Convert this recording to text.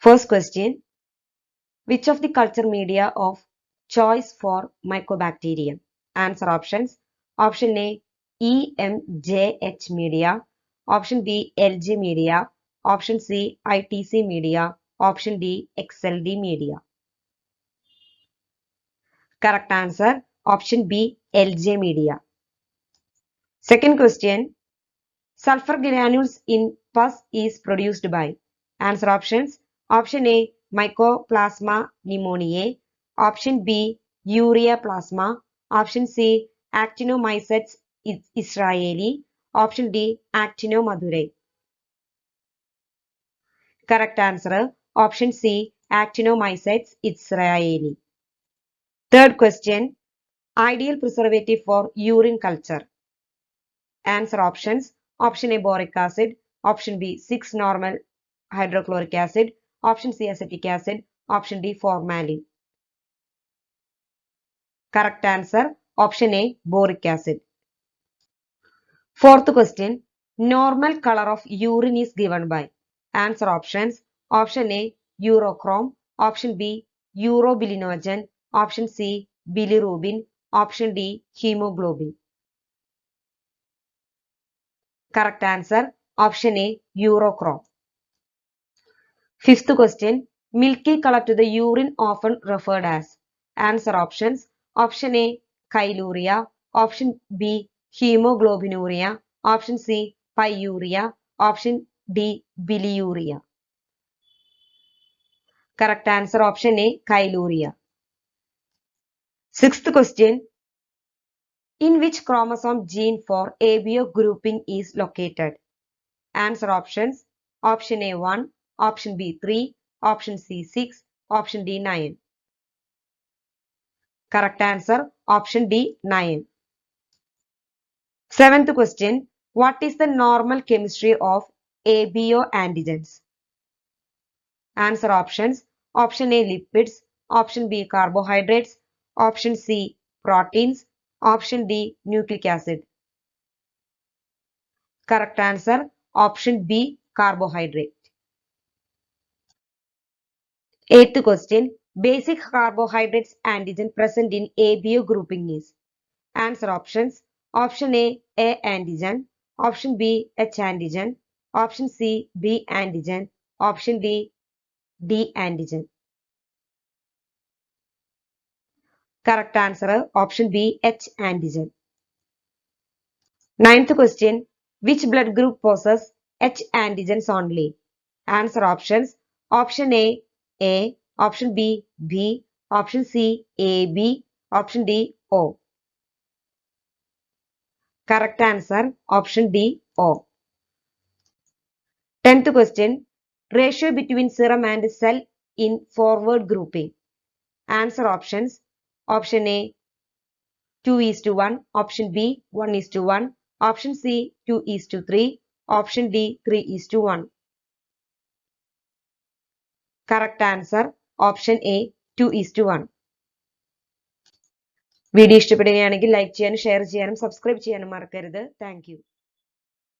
First question. Which of the culture media of choice for Mycobacterium? Answer options. Option A, EMJH media. Option B, LG media. Option C, ITC media. Option D, XLD media. Correct answer. Option B, LJ media. Second question. Sulfur granules in pus is produced by. Answer options. Option A, Mycoplasma pneumoniae. Option B, urea plasma. Option C, Actinomycetes israeli. Option D, Actinomycetes. Correct answer. Option C, Actinomycetes israeli. Third question. Ideal preservative for urine culture. Answer options. Option A, boric acid. Option B, 6-normal hydrochloric acid. Option C, acetic acid. Option D, formalin. Correct answer. Option A, boric acid. Fourth question. Normal color of urine is given by. Answer options. Option A, urochrome. Option B, urobilinogen. Option C, bilirubin. Option D, hemoglobin. Correct answer. Option A, urochrome. Fifth question. Milky color to the urine often referred as. Answer options. Option A, chyluria. Option B, hemoglobinuria. Option C, pyuria. Option D, biliuria. Correct answer. Option A, chyluria. Sixth question. In which chromosome gene for ABO grouping is located? Answer options. Option A 1, option B 3, option C 6, option D 9. Correct answer. Option D 9. Seventh question. What is the normal chemistry of ABO antigens? Answer options. Option A lipids, option B carbohydrates, option C proteins, option D nucleic acid. Correct answer. Option B carbohydrate. Eighth question. Basic carbohydrates antigen present in ABO grouping is. Answer options. Option A antigen. Option B H antigen. Option C B antigen. Option D antigen. Correct answer. Option B H antigen. Ninth question. Which blood group possesses H antigens only? Answer options. Option A. Option B B. Option C AB. Option D O. Correct answer. Option D O. 10th question. Ratio between serum and cell in forward grouping. Answer options. Option A 2:1. Option B 1:1. Option C 2:3. Option D 3:1. Correct answer. Option A 2:1. Video ഇഷ്ടപ്പെടുകയാണെങ്കിൽ like ചെയ്യാനും share ചെയ്യാനും subscribe ചെയ്യാനും മറക്കരുത്. Thank you.